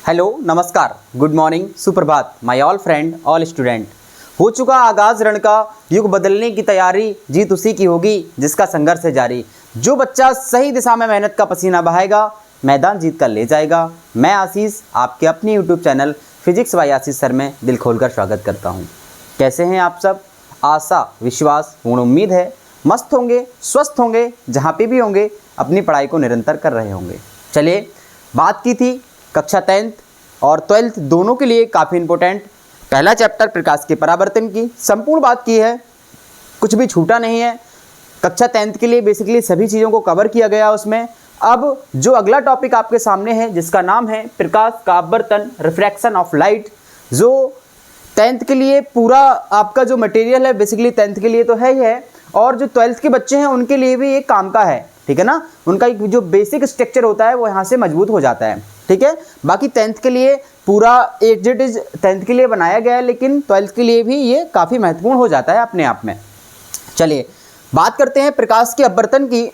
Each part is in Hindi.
हेलो, नमस्कार, गुड मॉर्निंग, सुप्रभात my all friend, all student. हो चुका आगाज रण का, युग बदलने की तैयारी, जीत उसी की होगी जिसका संघर्ष है जारी। जो बच्चा सही दिशा में मेहनत का पसीना बहाएगा, मैदान जीत कर ले जाएगा। मैं आशीष आपके अपने यूट्यूब चैनल फिजिक्स बाय आशीष सर में दिल खोलकर स्वागत करता हूँ। कैसे हैं आप सब? आशा विश्वास पूर्ण उम्मीद है मस्त होंगे, स्वस्थ होंगे, जहाँ पे भी होंगे अपनी पढ़ाई को निरंतर कर रहे होंगे। चलिए, बात की थी कक्षा 10th और 12th दोनों के लिए काफ़ी इंपॉर्टेंट पहला चैप्टर प्रकाश के परावर्तन की संपूर्ण बात की है, कुछ भी छूटा नहीं है। कक्षा 10th के लिए बेसिकली सभी चीज़ों को कवर किया गया उसमें। अब जो अगला टॉपिक आपके सामने है जिसका नाम है प्रकाश का अपवर्तन, रिफ्रैक्शन ऑफ लाइट, जो 10th के लिए पूरा आपका जो मटेरियल है बेसिकली 10th के लिए तो है ही है, और जो 12th के बच्चे हैं उनके लिए भी एक काम का है, ठीक है ना। उनका जो बेसिक स्ट्रक्चर होता है वो यहाँ से मजबूत हो जाता है, ठीक है। बाकी 10th के लिए पूरा इट इज 10th के लिए बनाया गया है, लेकिन 12th के लिए भी ये काफ़ी महत्वपूर्ण हो जाता है अपने आप में। चलिए, बात करते हैं प्रकाश के अपवर्तन की।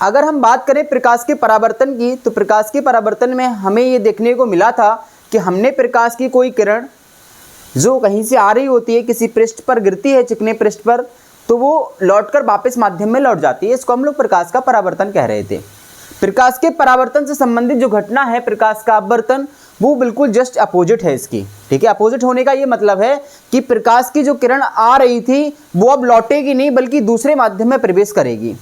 अगर हम बात करें प्रकाश के परावर्तन की, तो प्रकाश के परावर्तन में हमें ये देखने को मिला था कि हमने प्रकाश की कोई किरण जो कहीं से आ रही होती है, किसी पृष्ठ पर गिरती है, चिकने पृष्ठ पर, तो वो लौटकर वापस माध्यम में लौट जाती है। इसको हम लोग प्रकाश का परावर्तन कह रहे थे। प्रकाश के परावर्तन से संबंधित जो घटना है प्रकाश का अपवर्तन, वो बिल्कुल जस्ट अपोजिट है इसकी, ठीक है। अपोजिट होने का ये मतलब है कि प्रकाश की जो किरण आ रही थी वो अब लौटेगी नहीं, बल्कि दूसरे माध्यम में प्रवेश करेगी।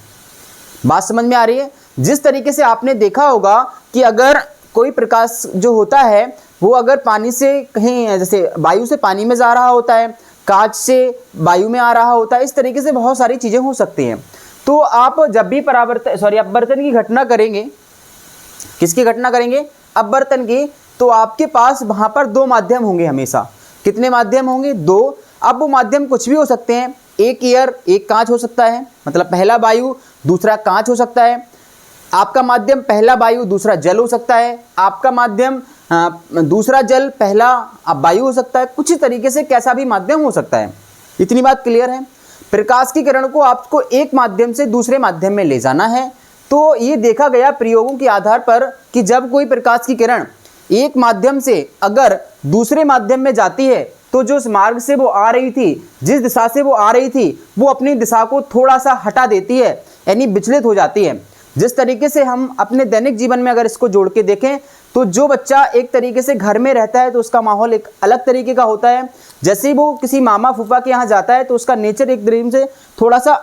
बात समझ में आ रही है? जिस तरीके से आपने देखा होगा कि अगर कोई प्रकाश जो होता है वो अगर पानी से कहीं, जैसे वायु से पानी में जा रहा होता है, कांच से वायु में आ रहा होता है, इस तरीके से बहुत सारी चीज़ें हो सकती हैं। तो आप जब भी अपवर्तन की घटना करेंगे, किसकी घटना करेंगे? अपवर्तन की, तो आपके पास वहाँ पर दो माध्यम होंगे हमेशा। कितने माध्यम होंगे? दो। अब वो माध्यम कुछ भी हो सकते हैं, एक एयर, एक कांच हो सकता है, मतलब पहला वायु दूसरा कांच हो सकता है। आपका माध्यम पहला वायु दूसरा जल हो सकता है। आपका माध्यम दूसरा जल पहला वायु हो सकता है। कुछ तरीके से कैसा भी माध्यम हो सकता है। इतनी बात क्लियर है? प्रकाश की किरण को आपको एक माध्यम से दूसरे माध्यम में ले जाना है। तो ये देखा गया प्रयोगों के आधार पर कि जब कोई प्रकाश की किरण एक माध्यम से अगर दूसरे माध्यम में जाती है, तो जो उस मार्ग से वो आ रही थी, जिस दिशा से वो आ रही थी, वो अपनी दिशा को थोड़ा सा हटा देती है, यानी विचलित हो जाती है। जिस तरीके से हम अपने दैनिक जीवन में अगर इसको जोड़ के देखें, तो जो बच्चा एक तरीके से घर में रहता है तो उसका माहौल एक अलग तरीके का होता है। जैसे ही वो किसी मामा फूफा के यहाँ जाता है तो उसका नेचर एक तरीके से थोड़ा सा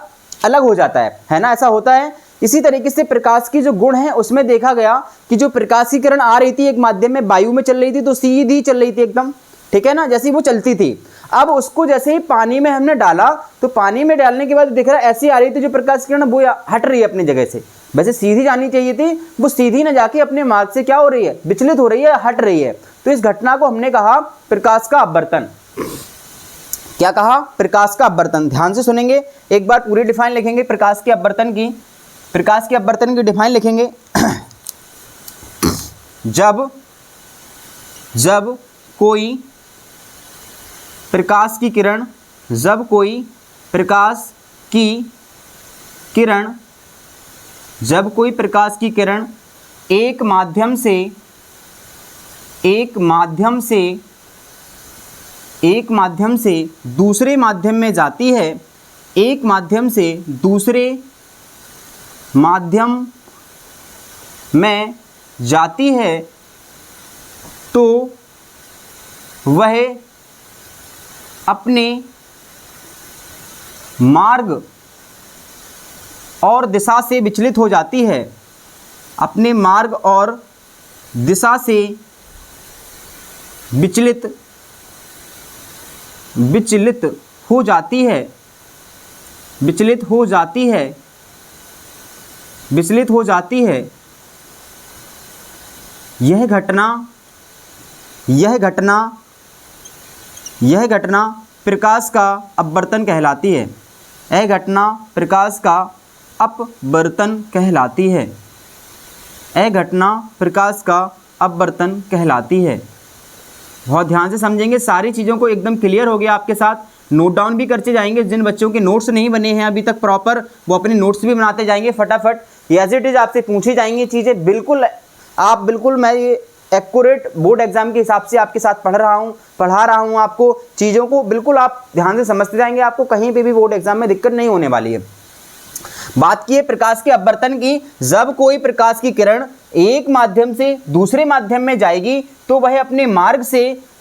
अलग हो जाता है ना, ऐसा होता है। इसी तरीके से प्रकाश की जो गुण है उसमें देखा गया कि जो प्रकाश की किरण आ रही थी एक माध्यम में वायु में चल रही थी, तो सीधी चल रही थी एकदम, ठीक है ना, जैसी वो चलती थी। अब उसको जैसे ही पानी में हमने डाला, तो पानी में डालने के बाद देख रहा ऐसी आ रही थी जो प्रकाश किरण वो हट रही है अपनी जगह से। वैसे सीधी जानी चाहिए थी, वो सीधी ना जाके अपने मार्ग से क्या हो रही है, विचलित हो रही है, हट रही है। तो इस घटना को हमने कहा प्रकाश का अपवर्तन। क्या कहा? प्रकाश का अपवर्तन। ध्यान से सुनेंगे, एक बार पूरी डिफाइन लिखेंगे प्रकाश के अपवर्तन की। प्रकाश के अपवर्तन की डिफाइन लिखेंगे। जब कोई प्रकाश की किरण, जब कोई प्रकाश की किरण एक माध्यम से दूसरे माध्यम में जाती है, एक माध्यम से दूसरे माध्यम में जाती है, तो वह अपने मार्ग और दिशा से विचलित हो जाती है, अपने मार्ग और दिशा से विचलित हो जाती है, विचलित हो जाती है। यह घटना प्रकाश का अपवर्तन कहलाती है। यह घटना प्रकाश का अपवर्तन कहलाती है। यह घटना प्रकाश का अपवर्तन कहलाती है। बहुत ध्यान से समझेंगे, सारी चीज़ों को एकदम क्लियर हो गया आपके साथ। नोट डाउन भी करते जाएंगे। जिन बच्चों के नोट्स नहीं बने हैं अभी तक प्रॉपर, वो अपने नोट्स भी बनाते जाएंगे फटाफट। एज इट इज आपसे पूछी जाएंगी चीज़ें, बिल्कुल मैं ये एक्यूरेट बोर्ड एग्जाम के हिसाब से आपके साथ पढ़ा रहा हूँ आपको चीज़ों को, बिल्कुल आप ध्यान से समझते जाएंगे, आपको कहीं पे भी बोर्ड एग्जाम में दिक्कत नहीं होने वाली है। बात की है प्रकाश के अपवर्तन की। जब कोई प्रकाश की किरण एक माध्यम से दूसरे माध्यम में जाएगी तो वह अपने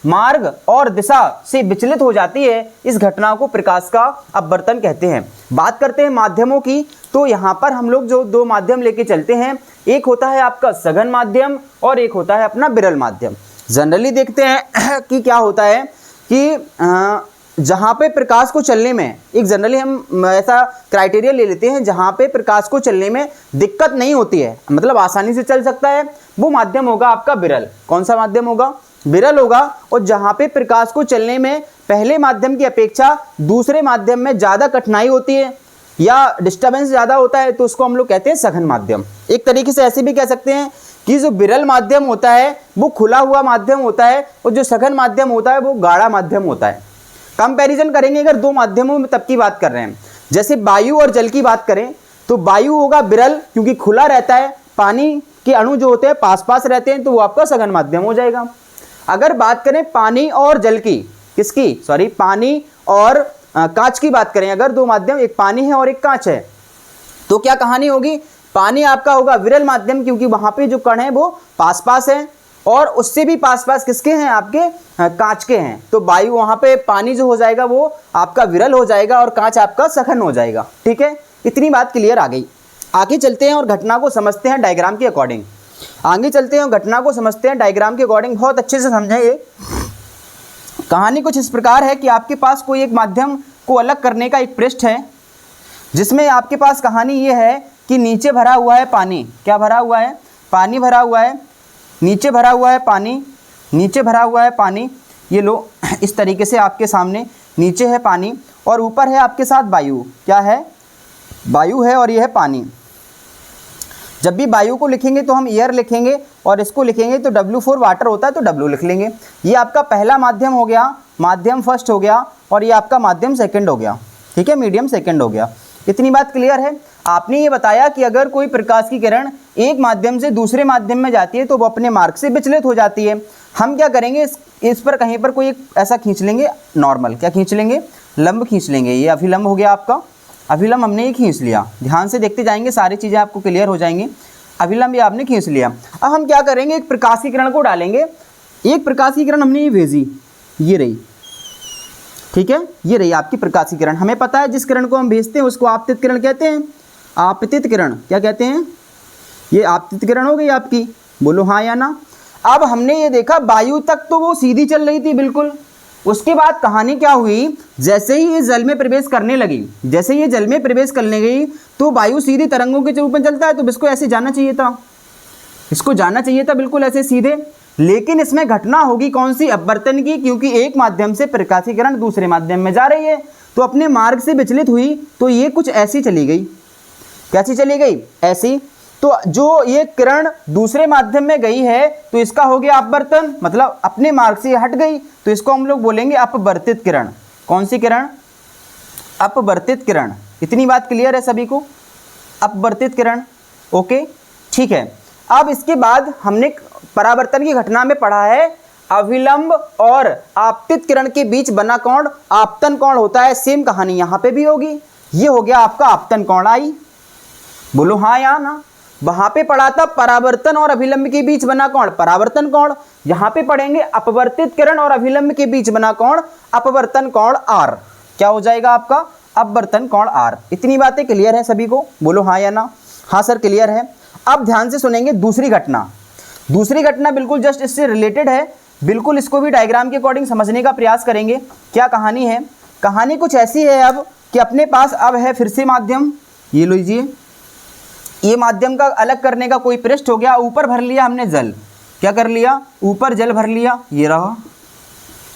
मार्ग और दिशा से विचलित हो जाती है। इस घटना को प्रकाश का अपवर्तन कहते हैं। बात करते हैं माध्यमों की, तो यहाँ पर हम लोग जो दो माध्यम लेके चलते हैं, एक होता है आपका सघन माध्यम और एक होता है अपना विरल माध्यम। जनरली देखते हैं कि क्या होता है कि जहाँ पे प्रकाश को चलने में, एक जनरली हम ऐसा क्राइटेरिया ले लेते हैं जहाँ पे प्रकाश को चलने में दिक्कत नहीं होती है, मतलब आसानी से चल सकता है, वो माध्यम होगा आपका विरल। कौन सा माध्यम होगा? विरल होगा। और जहाँ पे प्रकाश को चलने में पहले माध्यम की अपेक्षा दूसरे माध्यम में ज़्यादा कठिनाई होती है या डिस्टर्बेंस ज़्यादा होता है, तो उसको हम लोग कहते हैं सघन माध्यम। एक तरीके से ऐसे भी कह सकते हैं कि जो विरल माध्यम होता है वो खुला हुआ माध्यम होता है और जो सघन माध्यम होता है वो गाढ़ा माध्यम होता है। कंपैरिजन करेंगे अगर दो माध्यमों में, तब की बात कर रहे हैं। जैसे वायु और जल की बात करें तो वायु होगा विरल क्योंकि खुला रहता है, पानी के अणु जो होते हैं पास पास रहते हैं, तो वो आपका सघन माध्यम हो जाएगा। अगर बात करें पानी और जल की, पानी और कांच की बात करें, अगर दो माध्यम, एक पानी है और एक कांच है, तो क्या कहानी होगी? पानी आपका होगा विरल माध्यम क्योंकि वहां पे जो कण है वो पास पास है और उससे भी पास पास किसके हैं? आपके कांच के हैं। तो वायु वहां पे पानी जो हो जाएगा वो आपका विरल हो जाएगा और कांच आपका सघन हो जाएगा। ठीक है, इतनी बात क्लियर आ गई। आगे चलते हैं और घटना को समझते हैं डायग्राम के अकॉर्डिंग। बहुत अच्छे से समझेंगे। कहानी कुछ इस प्रकार है कि आपके पास कोई एक माध्यम को अलग करने का एक पृष्ठ है, जिसमें आपके पास कहानी ये है कि नीचे भरा हुआ है पानी। क्या भरा हुआ है? पानी भरा हुआ है। नीचे भरा हुआ है पानी। ये लो, इस तरीके से आपके सामने नीचे है पानी और ऊपर है आपके साथ वायु। क्या है? वायु है और ये है पानी। जब भी वायु को लिखेंगे तो हम एयर लिखेंगे और इसको लिखेंगे तो W4 वाटर होता है तो W लिख लेंगे। ये आपका पहला माध्यम हो गया, माध्यम फर्स्ट हो गया, और ये आपका माध्यम सेकंड हो गया। ठीक है, मीडियम सेकंड हो गया। इतनी बात क्लियर है। आपने ये बताया कि अगर कोई प्रकाश की किरण एक माध्यम से दूसरे माध्यम में जाती है तो वो अपने मार्ग से विचलित हो जाती है। हम क्या करेंगे, इस पर कहीं पर कोई एक ऐसा खींच लेंगे नॉर्मल। क्या खींच लेंगे? लंब खींच लेंगे। ये अभिलंब हो गया आपका। अभिलंब हमने ये खींच लिया। ध्यान से देखते जाएंगे, सारी चीज़ें आपको क्लियर हो जाएंगी। अभिलंब ये आपने खींच लिया। अब हम क्या करेंगे, एक प्रकाश की किरण को डालेंगे। एक प्रकाश की किरण हमने ये भेजी, ये रही। ठीक है, ये रही आपकी प्रकाश की किरण। हमें पता है जिस किरण को हम भेजते हैं उसको आपतित किरण कहते हैं। आपतित किरण क्या कहते हैं? ये आपतित किरण हो गई आपकी। बोलो हाँ या ना। अब हमने ये देखा वायु तक तो वो सीधी चल रही थी बिल्कुल। उसके बाद कहानी क्या हुई, जैसे ही ये जल में प्रवेश करने लगी, जैसे ये जल में प्रवेश करने गई तो वायु सीधी तरंगों के रूप में चलता है, तो इसको ऐसे जाना चाहिए था, इसको जाना चाहिए था बिल्कुल ऐसे सीधे। लेकिन इसमें घटना होगी कौन सी? अपवर्तन की, क्योंकि एक माध्यम से प्रकाश की किरण दूसरे माध्यम में जा रही है तो अपने मार्ग से विचलित हुई, तो ये कुछ ऐसी चली गई। कैसी चली गई? ऐसी। तो जो ये किरण दूसरे माध्यम में गई है तो इसका हो गया अपवर्तन, मतलब अपने मार्ग से हट गई, तो इसको हम लोग बोलेंगे अपवर्तित किरण। कौन सी किरण? अपवर्तित किरण। इतनी बात क्लियर है सभी को? अपवर्तित किरण। ओके, ठीक है। अब इसके बाद हमने परावर्तन की घटना में पढ़ा है अभिलंब और आपतित किरण के बीच बना कोण आपतन कोण होता है। सेम कहानी यहाँ पे भी होगी। ये हो गया आपका आपतन कोण। आई? बोलो हाँ या ना। वहां पे पढ़ा था परावर्तन और अभिलंब के बीच बना कोण परावर्तन कोण। यहाँ पे पढ़ेंगे अपवर्तित किरण और अभिलंब के बीच बना कोण अपवर्तन कोण आर। क्या हो जाएगा आपका? अपवर्तन कोण आर। इतनी बातें क्लियर है सभी को? बोलो हाँ या ना। हाँ सर क्लियर है। अब ध्यान से सुनेंगे दूसरी घटना। दूसरी घटना बिल्कुल जस्ट इससे रिलेटेड है, बिल्कुल इसको भी डायग्राम के अकॉर्डिंग समझने का प्रयास करेंगे। क्या कहानी है? कहानी कुछ ऐसी है अब कि अपने पास अब है फिर से माध्यम। ये लीजिए, ये माध्यम का अलग करने का कोई पृष्ठ हो गया। ऊपर भर लिया हमने जल। क्या कर लिया? ऊपर जल भर लिया। ये रहा,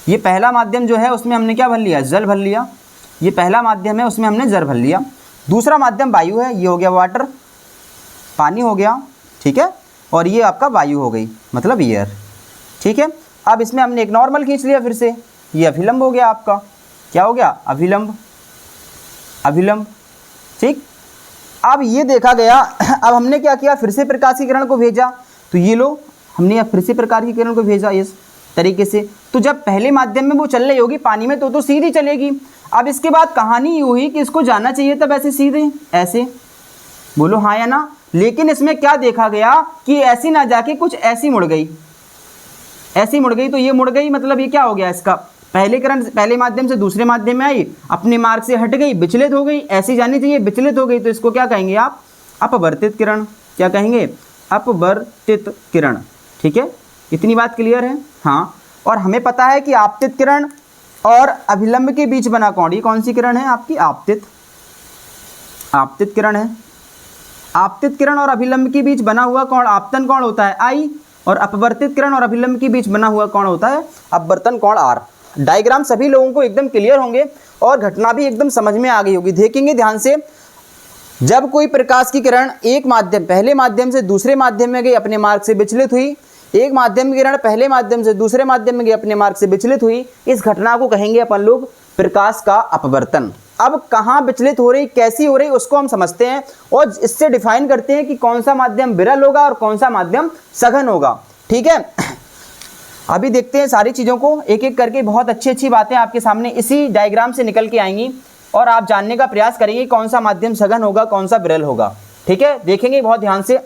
ये पहला माध्यम जो है उसमें हमने क्या भर लिया? जल भर लिया। ये पहला माध्यम है उसमें हमने जल भर लिया। दूसरा माध्यम वायु है, ये हो गया वाटर, पानी हो गया। ठीक है, और ये आपका वायु हो गई, मतलब एयर। ठीक है, अब इसमें हमने एक नॉर्मल खींच लिया फिर से। ये अभिलंब हो गया आपका। क्या हो गया? अभिलंब। अभिलंब। ठीक, अब ये देखा गया। अब हमने क्या किया? फिर से प्रकाश की किरण को भेजा, तो ये लो हमने या फिर से प्रकार की किरण को भेजा इस तरीके से। तो जब पहले माध्यम में वो चल रही होगी पानी में तो सीधी चलेगी। अब इसके बाद कहानी यूँ हुई कि इसको जाना चाहिए तब ऐसे सीधे ऐसे, बोलो हाँ या ना। लेकिन इसमें क्या देखा गया कि ऐसी ना जाके कुछ ऐसी मुड़ गई, ऐसी मुड़ गई। तो ये मुड़ गई मतलब ये क्या हो गया, इसका पहले किरण पहले माध्यम से दूसरे माध्यम में आई, अपने मार्ग से हट गई, विचलित हो गई, ऐसी जानी चाहिए विचलित हो गई, तो इसको क्या कहेंगे आप, अपवर्तित किरण। क्या कहेंगे, अपवर्तित किरण। ठीक है, इतनी बात क्लियर है। हाँ, और हमें पता है कि आपतित किरण और अभिलंब के बीच बना कौन, ये कौन सी किरण है आपकी, आपतित, आपतित किरण है। आपतित किरण और अभिलंब के बीच बना हुआ कौन, आपतन कौन होता है आई, और अपवर्तित किरण और अभिलंब के बीच बना हुआ कौन होता है, अपवर्तन कोण आर। डायग्राम सभी लोगों को एकदम क्लियर होंगे और घटना भी एकदम समझ में आ गई होगी। देखेंगे ध्यान से, जब कोई प्रकाश की किरण एक माध्यम पहले माध्यम से दूसरे माध्यम में गई, अपने मार्ग से विचलित हुई, एक माध्यम की किरण पहले माध्यम से दूसरे माध्यम में गई, अपने मार्ग से विचलित हुई, इस घटना को कहेंगे अपन लोग प्रकाश का अपवर्तन। अब कहाँ विचलित हो रही, कैसी हो रही, उसको हम समझते हैं और इससे डिफाइन करते हैं कि कौन सा माध्यम विरल होगा और कौन सा माध्यम सघन होगा। ठीक है, अभी देखते हैं सारी चीज़ों को एक एक करके। बहुत अच्छी अच्छी बातें आपके सामने इसी डायग्राम से निकल के आएंगी और आप जानने का प्रयास करेंगे कौन सा माध्यम सघन होगा, कौन सा विरल होगा। ठीक है, देखेंगे बहुत ध्यान से।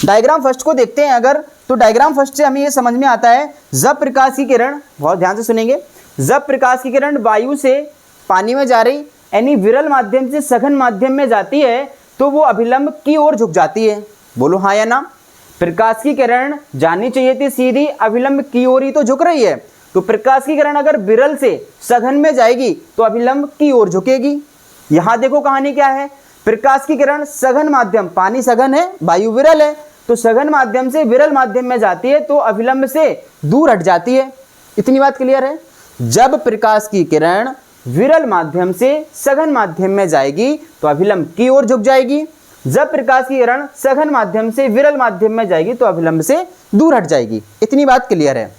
डायग्राम फर्स्ट को देखते हैं अगर, तो डायग्राम फर्स्ट से हमें ये समझ में आता है, जब प्रकाश की किरण, बहुत ध्यान से सुनेंगे, जब प्रकाश की किरण वायु से पानी में जा रही यानी विरल माध्यम से सघन माध्यम में जाती है तो वो अभिलंब की ओर झुक जाती है। बोलो हाँ या ना। प्रकाश की किरण जानी चाहिए थी सीधी, अभिलंब की ओर ही तो झुक रही है। तो प्रकाश की किरण अगर विरल से सघन में जाएगी तो अभिलंब की ओर झुकेगी। यहां देखो कहानी क्या है, प्रकाश की किरण सघन माध्यम, पानी सघन है, वायु विरल है, तो सघन माध्यम से विरल माध्यम में जाती है तो अभिलंब से दूर हट जाती है। इतनी बात क्लियर है। जब प्रकाश की किरण विरल माध्यम से सघन माध्यम में जाएगी तो अभिलंब की ओर झुक जाएगी। जब प्रकाश की किरण सघन माध्यम से विरल माध्यम में जाएगी तो अभिलंब से दूर हट जाएगी। इतनी बात क्लियर है,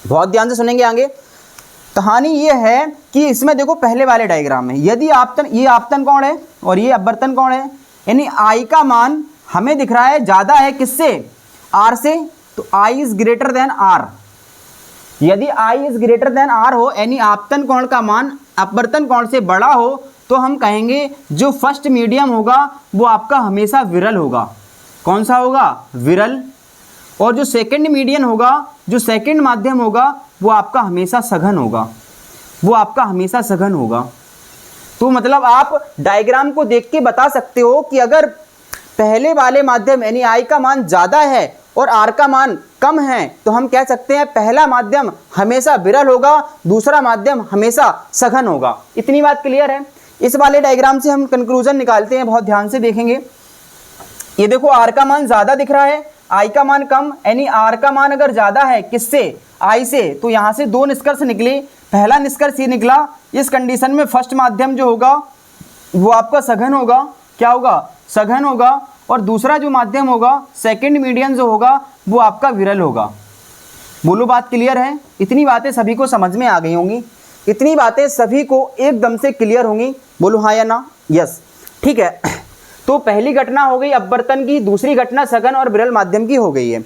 बहुत ध्यान से सुनेंगे आगे। कहानी ये है कि इसमें देखो पहले वाले डायग्राम में यदि आपतन, ये आपतन कोण है और ये अपवर्तन कोण है, यानी आई का मान हमें दिख रहा है ज्यादा है किससे, आर से, तो I is greater than are. यदि I is greater than are हो यानी आपतन कोण का मान अपवर्तन कोण से बड़ा हो तो हम कहेंगे जो फर्स्ट मीडियम होगा वो आपका हमेशा विरल होगा। कौन सा होगा, विरल। और जो सेकंड मीडियम होगा, जो सेकंड माध्यम होगा वो आपका हमेशा सघन होगा, वो आपका हमेशा सघन होगा। तो मतलब आप डायग्राम को देख के बता सकते हो कि अगर पहले वाले माध्यम यानी आई का मान ज़्यादा है और आर का मान कम है तो हम कह सकते हैं पहला माध्यम हमेशा विरल होगा, दूसरा माध्यम हमेशा सघन होगा। इतनी बात क्लियर है। इस वाले डायग्राम से हम कंक्लूजन निकालते हैं, बहुत ध्यान से देखेंगे। ये देखो आर का मान ज़्यादा दिख रहा है, आई का मान कम, यानी आर का मान अगर ज़्यादा है किससे, आई से, तो यहाँ से दो निष्कर्ष निकले। पहला निष्कर्ष ये निकला, इस कंडीशन में फर्स्ट माध्यम जो होगा वो आपका सघन होगा। क्या होगा, सघन होगा। और दूसरा जो माध्यम होगा, सेकंड मीडियम जो होगा वो आपका विरल होगा। बोलो बात क्लियर है। इतनी बातें सभी को समझ में आ गई होंगी, इतनी बातें सभी को एकदम से क्लियर होंगी। बोलो हाँ या ना, यस। ठीक है, तो पहली घटना हो गई अपवर्तन की, दूसरी घटना सघन और विरल माध्यम की हो गई है।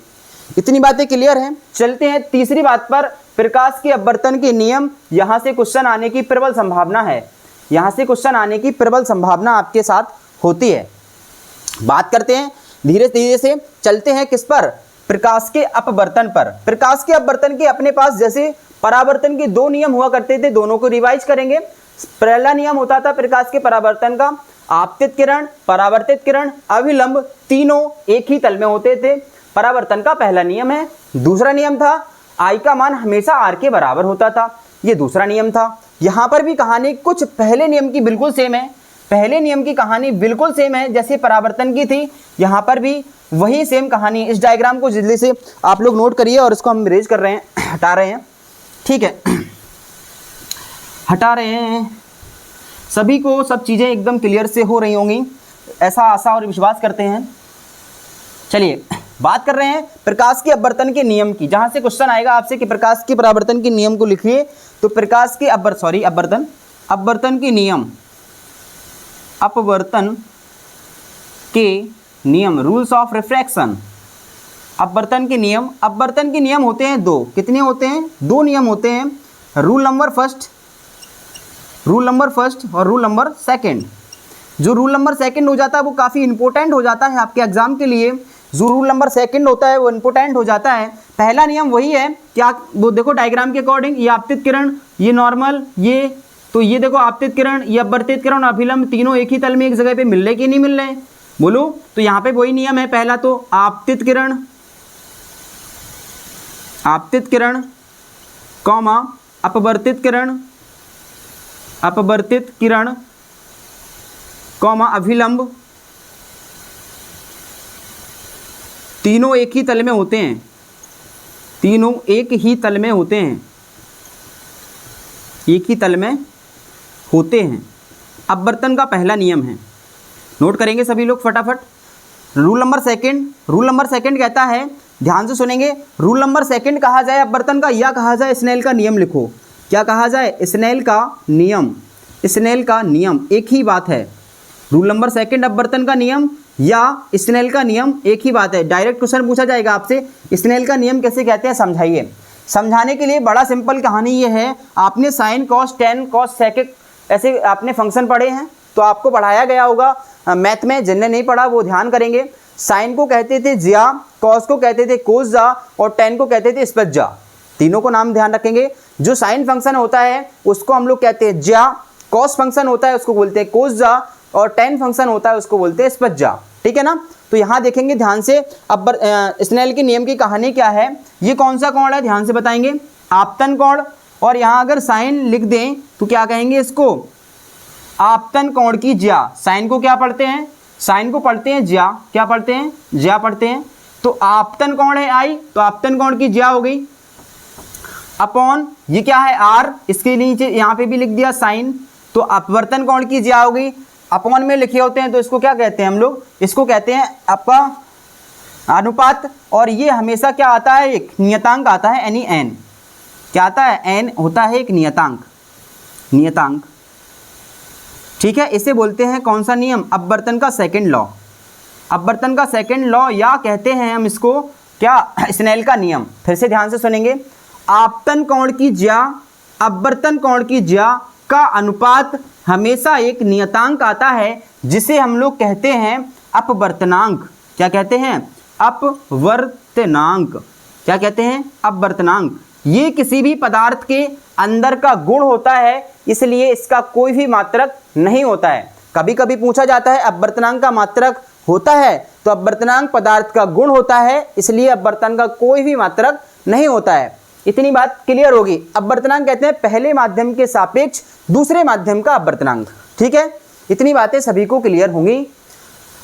इतनी बातें क्लियर हैं। चलते हैं तीसरी बात पर, प्रकाश के अपवर्तन के नियम। यहाँ से क्वेश्चन आने की प्रबल संभावना है, यहाँ से क्वेश्चन आने की प्रबल संभावना आपके साथ होती है। बात करते हैं धीरे धीरे से, चलते हैं किस पर, प्रकाश के अपवर्तन पर। प्रकाश के अपवर्तन के अपने पास जैसे परावर्तन के दो नियम हुआ करते थे, दोनों को रिवाइज करेंगे। पहला नियम होता था प्रकाश के परावर्तन का, आपतित किरण, परावर्तित किरण, अभिलंब तीनों एक ही तल में होते थे। परावर्तन का पहला नियम है। दूसरा नियम था आई का मान हमेशा आर के बराबर होता था, ये दूसरा नियम था। यहाँ पर भी कहानी कुछ पहले नियम की बिल्कुल सेम है, पहले नियम की कहानी बिल्कुल सेम है जैसे परावर्तन की थी, यहाँ पर भी वही सेम कहानी। इस डायग्राम को जल्दी से आप लोग नोट करिए और इसको हम इरेज कर रहे हैं, हटा रहे हैं। ठीक है, हटा रहे हैं। सभी को सब चीज़ें एकदम क्लियर से हो रही होंगी, ऐसा आशा और विश्वास करते हैं। चलिए बात कर रहे हैं प्रकाश के अपवर्तन के नियम की। जहाँ से क्वेश्चन आएगा आपसे कि प्रकाश के परावर्तन के नियम को लिखिए, तो प्रकाश के अपवर्तन के नियम, अपवर्तन के नियम, रूल्स ऑफ रिफ्रैक्शन, अपवर्तन के नियम, अपवर्तन के नियम होते हैं दो। कितने होते हैं? दो नियम होते हैं, रूल नंबर फर्स्ट और रूल नंबर सेकंड। जो रूल नंबर सेकंड हो जाता है वो काफ़ी इंपॉर्टेंट हो जाता है आपके एग्जाम के लिए। जो रूल नंबर सेकंड होता है वो इंपॉर्टेंट हो जाता है। पहला नियम वही है क्या, वो देखो डायग्राम के अकॉर्डिंग, ये आपतित किरण, ये नॉर्मल, ये तो ये देखो आपतित किरण, ये अपवर्तित किरण, अभिलंब, तीनों एक ही तल में एक जगह पे मिल रहे कि नहीं मिल रहे? बोलो। तो यहाँ पे वही नियम है पहला, तो आपतित किरण कॉमा अपवर्तित किरण कॉमा अभिलंब, तीनों एक ही तल में होते हैं, तीनों एक ही तल में होते हैं, एक ही तल में होते हैं। अपवर्तन का पहला नियम है, नोट करेंगे सभी लोग फटाफट। रूल नंबर सेकंड कहता है, ध्यान से सुनेंगे, रूल नंबर सेकंड कहा जाए अपवर्तन का या कहा जाए स्नेल का नियम, लिखो क्या कहा जाए? स्नेल का नियम, स्नेल का नियम, एक ही बात है। रूल नंबर सेकंड अपवर्तन का नियम या स्नेल का नियम एक ही बात है। डायरेक्ट क्वेश्चन पूछा जाएगा आपसे, स्नेल का नियम कैसे कहते हैं, समझाइए। समझाने के लिए बड़ा सिंपल कहानी ये है, आपने sine cos tan cos sec ऐसे आपने फंक्शन पढ़े हैं, तो आपको पढ़ाया गया होगा मैथ में, जिनने नहीं पढ़ा वो ध्यान करेंगे। साइन को कहते थे ज्या, कॉस को कहते थे कोस जा और टेन को कहते थे स्पज जा। तीनों को नाम ध्यान रखेंगे। जो साइन फंक्शन होता है उसको हम लोग कहते हैं ज्या, कॉस फंक्शन होता है उसको बोलते हैं कोस जा और टेन फंक्शन होता है उसको बोलते हैं स्पज जा। ठीक है ना? तो यहाँ देखेंगे ध्यान से, अब स्नेल के नियम की कहानी क्या है। ये कौन सा कोण है, ध्यान से बताएंगे, आपतन कोण। और यहाँ अगर साइन लिख दें तो क्या कहेंगे इसको? आपतन कोण की ज्या। साइन को क्या पढ़ते हैं? साइन को पढ़ते हैं ज्या। क्या पढ़ते हैं? ज्या पढ़ते हैं। तो आपतन कोण है आई, तो आपतन कोण की ज्या हो गई, अपॉन ये क्या है आर, इसके नीचे यहाँ पे भी लिख दिया साइन, तो अपवर्तन कोण की ज्या हो गई। अपॉन में लिखे होते हैं तो इसको क्या कहते हैं हम लोग? इसको कहते हैं आपका अनुपात। और ये हमेशा क्या आता है? एक नियतांक आता है, यानी एन। क्या आता है? एन होता है एक नियतांक, नियतांक। ठीक है, इसे बोलते हैं कौन सा नियम? अपवर्तन का सेकंड लॉ। अपवर्तन का सेकंड लॉ या कहते हैं हम इसको क्या? स्नेल का नियम। फिर से ध्यान से सुनेंगे, आपतन कोण की ज्या, अपवर्तन कोण की ज्या का अनुपात हमेशा एक नियतांक आता है जिसे हम लोग कहते हैं अपवर्तनांक। क्या कहते हैं? अपवर्तनांक। क्या कहते हैं? अपवर्तनांक। ये किसी भी पदार्थ के अंदर का गुण होता है, इसलिए इसका कोई भी मात्रक नहीं होता है। कभी कभी पूछा जाता है अपवर्तनांक का मात्रक होता है, तो अपवर्तनांक पदार्थ का गुण होता है, इसलिए अपवर्तन का कोई भी मात्रक नहीं होता है। इतनी बात क्लियर होगी। अपवर्तनांक कहते हैं पहले माध्यम के सापेक्ष दूसरे माध्यम का अपवर्तनांक। ठीक है, इतनी बातें सभी को क्लियर होंगी।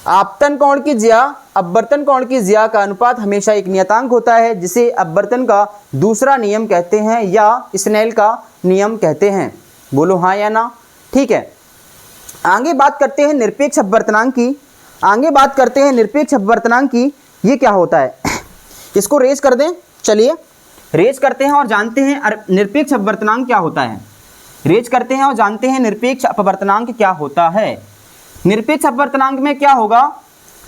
आपतन कोण की ज्या, अपवर्तन कोण की ज्या का अनुपात हमेशा एक नियतांक होता है जिसे अपवर्तन का दूसरा नियम कहते हैं या स्नेल का नियम कहते हैं। बोलो हाँ या ना? ठीक है, आगे बात करते हैं निरपेक्ष अपवर्तनांक की। आगे बात करते हैं निरपेक्ष अपवर्तनांक की। ये क्या होता है? इसको रेज कर दें, चलिए रेज करते हैं और जानते हैं निरपेक्ष अपवर्तनांक क्या होता है। रेज करते हैं और जानते हैं निरपेक्ष अपवर्तनांक क्या होता है। निरपेक्ष अपवर्तनांक में क्या होगा?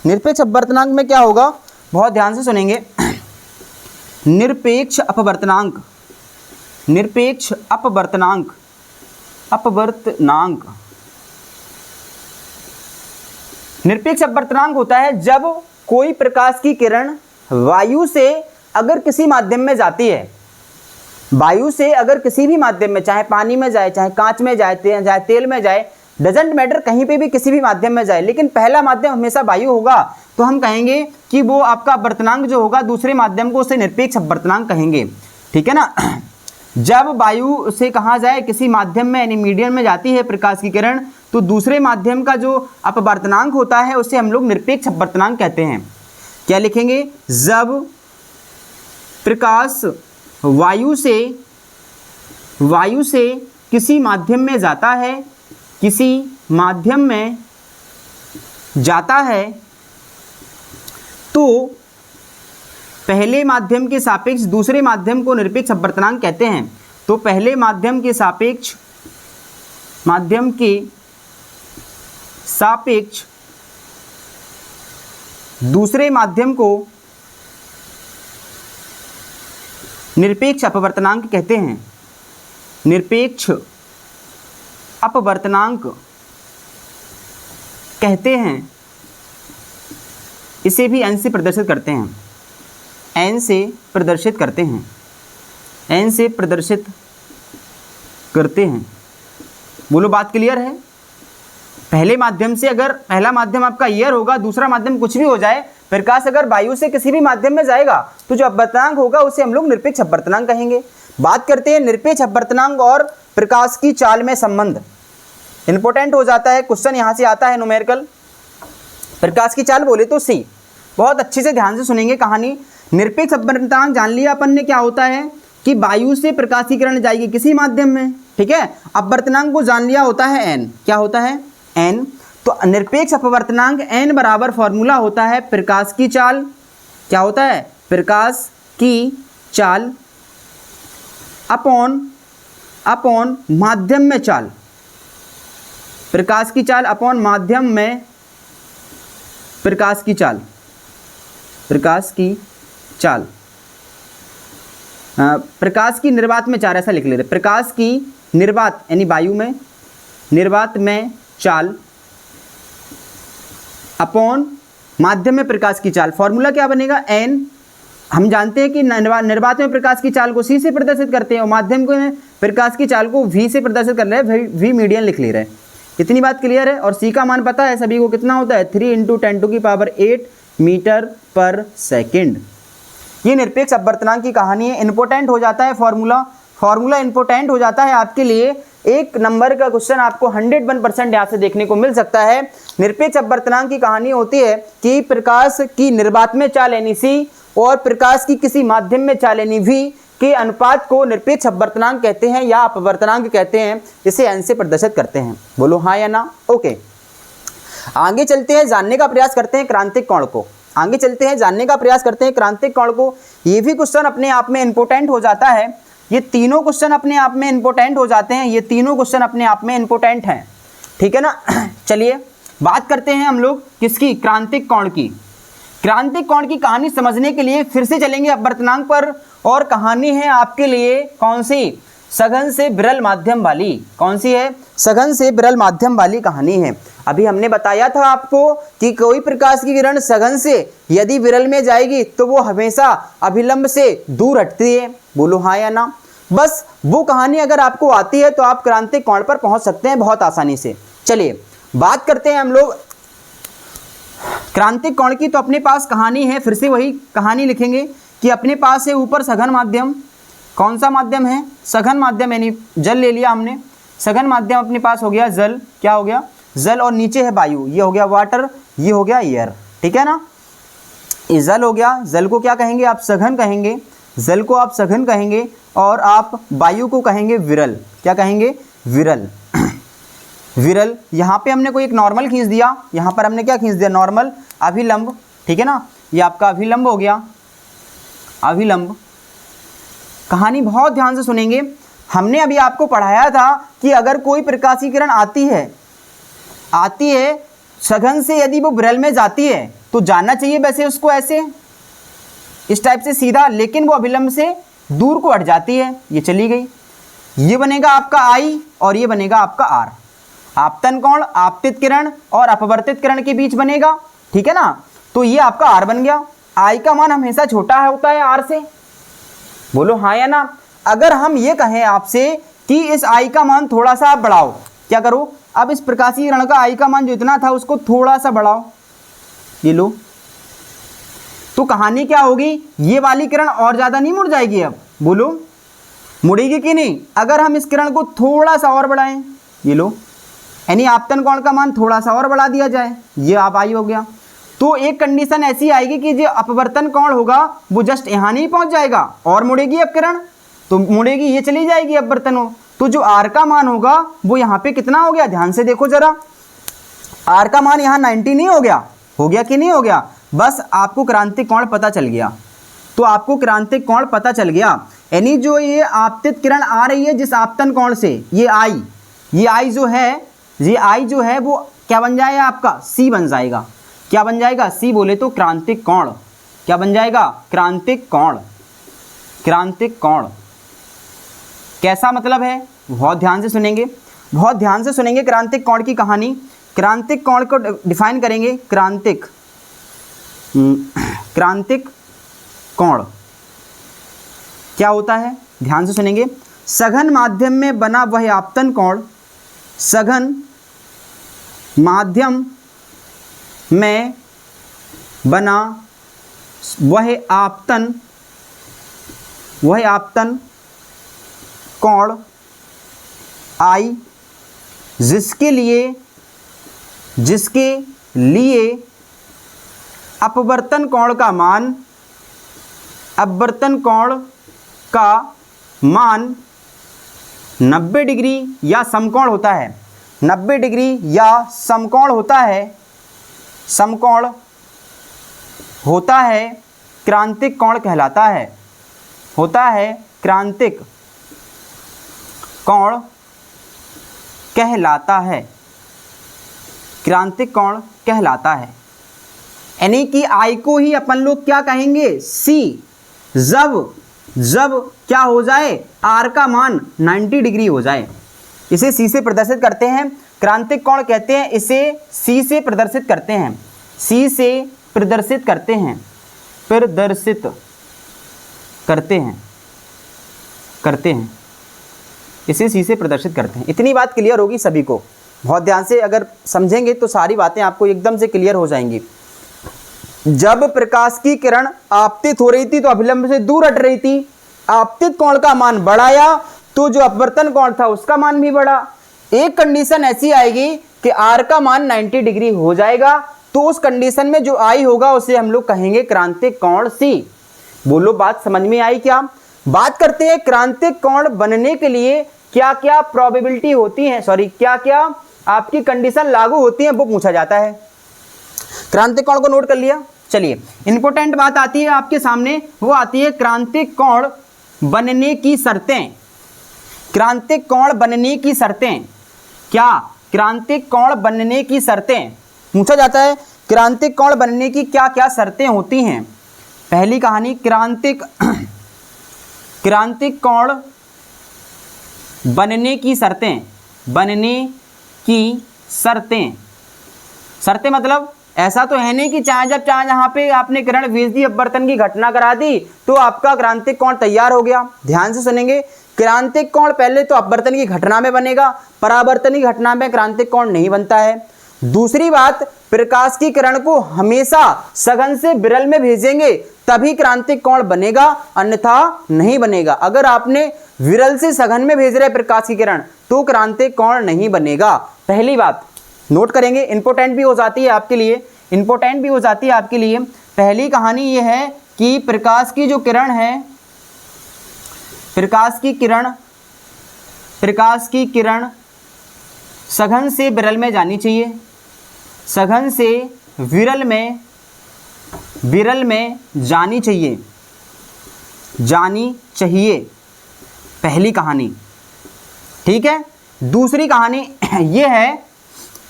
निरपेक्ष अपवर्तनांक में क्या होगा? बहुत ध्यान से सुनेंगे। निरपेक्ष अपवर्तनांक, निरपेक्ष अपवर्तनांक, अपवर्तनांक, निरपेक्ष अपवर्तनांक होता है जब कोई प्रकाश की किरण वायु से अगर किसी माध्यम में जाती है, वायु से अगर किसी भी माध्यम में, चाहे पानी में जाए, चाहे कांच में जाए, चाहे तेल में जाए, डजेंट मैटर, कहीं पे भी किसी भी माध्यम में जाए, लेकिन पहला माध्यम हमेशा वायु होगा, तो हम कहेंगे कि वो आपका अपवर्तनांक जो होगा दूसरे माध्यम को उसे निरपेक्ष अपवर्तनांक कहेंगे। ठीक है ना? जब वायु से कहा जाए किसी माध्यम में यानी मीडियम में जाती है प्रकाश की किरण, तो दूसरे माध्यम का जो अपवर्तनांक होता है उसे हम लोग निरपेक्ष अपवर्तनांक कहते हैं। क्या लिखेंगे? जब प्रकाश वायु से किसी माध्यम में जाता है, किसी माध्यम में जाता है, तो पहले माध्यम के सापेक्ष दूसरे माध्यम को निरपेक्ष अपवर्तनांक कहते हैं। तो पहले माध्यम के सापेक्ष दूसरे माध्यम को निरपेक्ष अपवर्तनांक कहते हैं, निरपेक्ष अपवर्तनांक कहते हैं। इसे भी n से प्रदर्शित करते हैं, n से प्रदर्शित करते हैं, n से प्रदर्शित करते हैं। बोलो बात क्लियर है? पहले माध्यम से, अगर पहला माध्यम आपका एयर होगा, दूसरा माध्यम कुछ भी हो जाए, प्रकाश अगर वायु से किसी भी माध्यम में जाएगा तो जो अपवर्तनांक होगा उसे हम लोग निरपेक्ष अपवर्तनांक कहेंगे। बात करते हैं निरपेक्ष अपवर्तनांक और प्रकाश की चाल में संबंध। इंपॉर्टेंट हो जाता है, क्वेश्चन यहाँ से आता है न्यूमेरिकल। प्रकाश की चाल बोले तो सी, बहुत अच्छे से ध्यान से सुनेंगे कहानी। निरपेक्ष अपवर्तनांक जान लिया अपन ने क्या होता है कि वायु से प्रकाश की किरण जाएगी किसी माध्यम में, ठीक है। अपवर्तनांक को जान लिया होता है n, क्या होता है n। तो निरपेक्ष अपवर्तनांक n बराबर फॉर्मूला होता है प्रकाश की चाल, क्या होता है प्रकाश की चाल अपॉन माध्यम में चाल, प्रकाश की चाल अपॉन माध्यम में प्रकाश की चाल, प्रकाश की चाल, प्रकाश की निर्वात में चाल, ऐसा लिख लेते। प्रकाश की निर्वात यानी वायु में, निर्वात में चाल अपॉन माध्यम में प्रकाश की चाल। फॉर्मूला क्या बनेगा n। हम जानते हैं कि निर्वात में प्रकाश की चाल को c से प्रदर्शित करते हैं और माध्यम को प्रकाश की चाल को v से प्रदर्शित कर रहे हैं, v मीडियन लिख ले रहे हैं। इतनी बात क्लियर है। और c का मान पता है सभी को कितना होता है, 3 × 10⁸ मीटर पर सेकेंड। ये निरपेक्ष अपवर्तनांक की कहानी है। इंपॉर्टेंट हो जाता है फॉर्मूला इंपॉर्टेंट हो जाता है आपके लिए। एक नंबर का क्वेश्चन आपको 101% यहाँ से देखने को मिल सकता है। निरपेक्ष अपवर्तनांक की कहानी होती है कि प्रकाश की निर्वात में चाल यानी c और प्रकाश की किसी माध्यम में चाल यानी v के अनुपात को निरपेक्ष अपवर्तनांक कहते हैं या अपवर्तनांक कहते हैं। इसे n से प्रदर्शित करते हैं। बोलो हाँ या ना। ओके, आगे चलते हैं, जानने का प्रयास करते हैं क्रांतिक कोण को। आगे चलते हैं, जानने का प्रयास करते हैं क्रांतिक कोण को। ये भी क्वेश्चन अपने आप में इंपॉर्टेंट हो जाता है। ये तीनों क्वेश्चन अपने आप में इंपॉर्टेंट हो जाते हैं। ये तीनों क्वेश्चन अपने आप में इंपॉर्टेंट हैं, ठीक है ना। चलिए बात करते हैं हम लोग किसकी, क्रांतिक कोण की। क्रांतिक कोण की कहानी समझने के लिए फिर से चलेंगे अपवर्तनांक पर, और कहानी है आपके लिए कौन सी, सघन से विरल माध्यम वाली। कौन सी है, सघन से विरल माध्यम वाली कहानी है। अभी हमने बताया था आपको कि कोई प्रकाश की किरण सघन से यदि विरल में जाएगी तो वो हमेशा अभिलंब से दूर हटती है। बोलो हाँ या ना। बस वो कहानी अगर आपको आती है तो आप क्रांतिक कोण पर पहुंच सकते हैं बहुत आसानी से। चलिए बात करते हैं हम लोग क्रांतिक कोण की। तो अपने पास कहानी है, फिर से वही कहानी लिखेंगे कि अपने पास है ऊपर सघन माध्यम। कौन सा माध्यम है, सघन माध्यम, यानी जल ले लिया हमने। सघन माध्यम अपने पास हो गया जल, क्या हो गया जल, और नीचे है वायु, ये हो गया वाटर, ये हो गया एयर, ठीक है ना। ये जल हो गया, जल को क्या कहेंगे आप, सघन कहेंगे। जल को आप सघन कहेंगे और आप वायु को कहेंगे विरल। क्या कहेंगे, विरल। विरल, यहाँ पे हमने कोई एक नॉर्मल खींच दिया, यहाँ पर हमने क्या खींच दिया, नॉर्मल, अभिलंब, ठीक है ना। ये आपका अभिलंब हो गया, अभिलंब। कहानी बहुत ध्यान से सुनेंगे। हमने अभी आपको पढ़ाया था कि अगर कोई प्रकाश की किरण आती है सघन से, यदि वो विरल में जाती है तो जानना चाहिए वैसे उसको ऐसे इस टाइप से सीधा, लेकिन वो अभिलंब से दूर को हट जाती है, ये चली गई। ये बनेगा आपका I और ये बनेगा आपका R। आपतन कोण आपतित किरण और अपवर्तित किरण के बीच बनेगा, ठीक है ना। तो ये आपका R बन गया। I का मान हमेशा छोटा होता है R से। बोलो हाँ या ना। अगर हम ये कहें आपसे कि इस I का मान थोड़ा सा आप बढ़ाओ, क्या करो, अब इस प्रकाशीय किरण का I का मान जो इतना था उसको थोड़ा सा बढ़ाओ, ये लो, तो कहानी क्या होगी, ये वाली किरण और ज़्यादा नहीं मुड़ जाएगी। अब बोलो मुड़ेगी कि नहीं। अगर हम इस किरण को थोड़ा सा और बढ़ाएं, ये लो, यानी आपतन कोण का मान थोड़ा सा और बढ़ा दिया जाए, ये आप I हो गया। तो एक कंडीशन ऐसी आएगी कि जो अपवर्तन कोण होगा वो जस्ट यहाँ नहीं पहुँच जाएगा और मुड़ेगी अब किरण, तो मुड़ेगी, ये चली जाएगी अपवर्तन हो। तो जो R का मान होगा वो यहाँ पे कितना हो गया, ध्यान से देखो जरा। R का मान यहाँ 90 नहीं हो गया कि नहीं हो गया। बस आपको क्रांतिक कोण पता चल गया। तो आपको क्रांतिक कोण पता चल गया, यानी जो ये आपतित किरण आ रही है जिस आपतन कोण से, ये I जो है वो क्या बन जाएगा आपका, C बन जाएगा। क्या बन जाएगा, C बोले तो क्रांतिक कोण। क्या बन जाएगा, क्रांतिक कोण। क्रांतिक कोण कैसा मतलब है, बहुत ध्यान से सुनेंगे, बहुत ध्यान से सुनेंगे क्रांतिक कोण की कहानी। क्रांतिक कोण को डिफाइन करेंगे। क्रांतिक कोण क्या होता है, ध्यान से सुनेंगे। सघन माध्यम में बना वह आपतन कोण, सघन माध्यम में बना वह आपतन कोण आई, जिसके लिए अपवर्तन कोण का मान 90 डिग्री या समकोण होता है। 90 डिग्री या समकोण होता है, क्रांतिक कोण कहलाता है। क्रांतिक कोण कहलाता है। यानी कि आई को ही अपन लोग क्या कहेंगे, सी। जब क्या हो जाए, आर का मान 90 डिग्री हो जाए, इसे सी से प्रदर्शित करते हैं, क्रांतिक कोण कहते हैं। इसे सी से प्रदर्शित करते हैं, इसे सी से प्रदर्शित करते हैं। इतनी बात क्लियर होगी सभी को, बहुत ध्यान से अगर समझेंगे तो सारी बातें आपको एकदम से क्लियर हो जाएंगी। जब प्रकाश की किरण आपतित हो रही थी तो अभिलंब से दूर हट रही थी, आपतित कोण का मान बढ़ाया तो जो अपवर्तन कोण था उसका मान भी बढ़ा। एक कंडीशन ऐसी आएगी कि आर का मान 90 डिग्री हो जाएगा, तो उस कंडीशन में जो आई होगा उसे हम लोग कहेंगे क्रांतिक कोण सी। बोलो बात समझ में आई क्या? बात करते हैं क्रांतिक कोण बनने के लिए क्या क्या प्रोबेबिलिटी होती है, क्या क्या आपकी कंडीशन लागू होती है, वो पूछा जाता है। क्रांतिक कोण को नोट कर लिया। चलिए इंपॉर्टेंट बात आती है आपके सामने, वो आती है क्रांतिक कोण बनने की शर्तें। क्रांतिक कोण बनने की शर्तें क्या? क्रांतिक कोण बनने की शर्तें पूछा जाता है। क्रांतिक कोण बनने की क्या क्या शर्तें होती हैं? पहली कहानी क्रांतिक कोण बनने की शर्तें मतलब ऐसा तो है नहीं कि जब चाहे जहाँ पे आपने किरण भेज दी, अपवर्तन की घटना करा दी तो आपका क्रांतिक कोण तैयार हो गया। ध्यान से सुनेंगे, क्रांतिक कोण पहले तो अपवर्तन की घटना में बनेगा, परावर्तन की घटना में क्रांतिक कोण नहीं बनता है। दूसरी बात, प्रकाश की किरण को हमेशा सघन से विरल में भेजेंगे तभी क्रांतिक कोण बनेगा, अन्यथा नहीं बनेगा। अगर आपने विरल से सघन में भेज रहे प्रकाश की किरण तो क्रांतिक कोण नहीं बनेगा। पहली बात नोट करेंगे, इंपॉर्टेंट भी हो जाती है आपके लिए। पहली कहानी यह है कि प्रकाश की जो किरण है, प्रकाश की किरण सघन से विरल में जानी चाहिए, सघन से विरल में जानी चाहिए। पहली कहानी, ठीक है। दूसरी कहानी यह है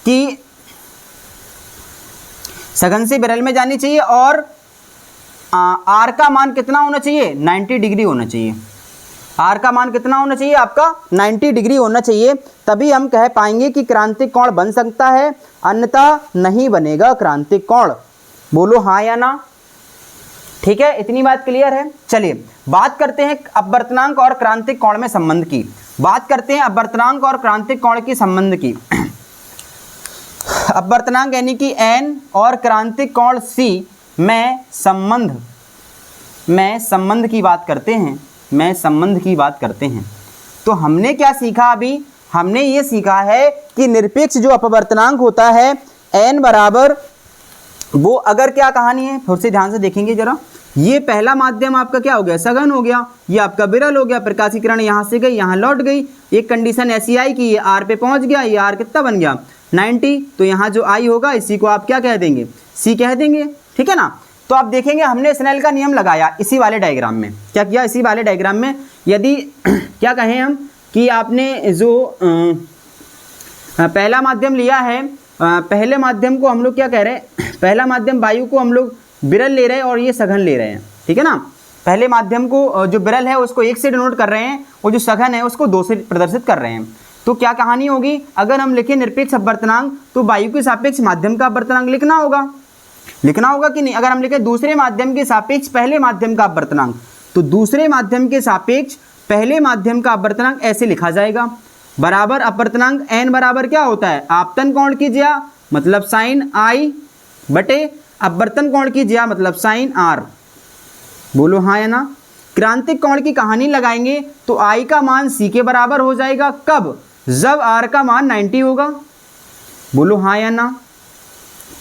कि सघन से विरल में जानी चाहिए और आर का मान कितना होना चाहिए, 90 डिग्री होना चाहिए। आर का मान कितना होना चाहिए आपका, 90 डिग्री होना चाहिए, तभी हम कह पाएंगे कि क्रांतिक कोण बन सकता है, अन्यथा नहीं बनेगा क्रांतिक कोण। बोलो हाँ या ना, ठीक है। इतनी बात क्लियर है। चलिए बात करते हैं अपवर्तनांक और क्रांतिक कोण में संबंध की। अपवर्तनांक और क्रांतिक कोण की संबंध की। अपवर्तनांक यानी कि n और क्रांतिक कोण c में संबंध की बात करते हैं। तो हमने क्या सीखा अभी? हमने ये सीखा है कि निरपेक्ष जो अपवर्तनांक होता है n बराबर, वो अगर क्या कहानी है फिर से ध्यान से देखेंगे जरा। ये पहला माध्यम आपका क्या हो गया, सघन हो गया, ये आपका विरल हो गया, प्रकाश की किरण यहाँ से गई यहाँ लौट गई। एक कंडीशन ऐसी आई कि ये r पे पहुँच गया, ये r कितना बन गया 90, तो यहाँ जो i होगा इसी को आप क्या कह देंगे, c कह देंगे, ठीक है ना। तो आप देखेंगे हमने स्नेल का नियम लगाया इसी वाले डायग्राम में। क्या किया, इसी वाले डायग्राम में यदि क्या कहें हम कि आपने जो पहला माध्यम लिया है, पहले माध्यम को हम लोग क्या कह रहे हैं, पहला माध्यम वायु को हम लोग विरल ले रहे हैं और ये सघन ले रहे हैं, ठीक है ना। पहले माध्यम को जो विरल है उसको 1 से डिनोट कर रहे हैं और जो सघन है उसको 2 से प्रदर्शित कर रहे हैं। तो क्या कहानी होगी, अगर हम लिखें निरपेक्ष अपवर्तनांक तो वायु के सापेक्ष माध्यम का अपवर्तनांक लिखना होगा कि नहीं। अगर हम लिखें दूसरे माध्यम के सापेक्ष पहले माध्यम का अपवर्तनांक, तो दूसरे माध्यम के सापेक्ष पहले माध्यम का अपवर्तनांक ऐसे लिखा जाएगा, बराबर अपवर्तनांक n बराबर क्या होता है, आपतन कोण की ज्या मतलब साइन i बटे अपवर्तन कोण की ज्या मतलब साइन r। बोलो हाँ या ना। क्रांतिक कोण की कहानी लगाएंगे तो i का मान c के बराबर हो जाएगा, कब, जब r का मान 90 होगा। बोलो हाँ या ना।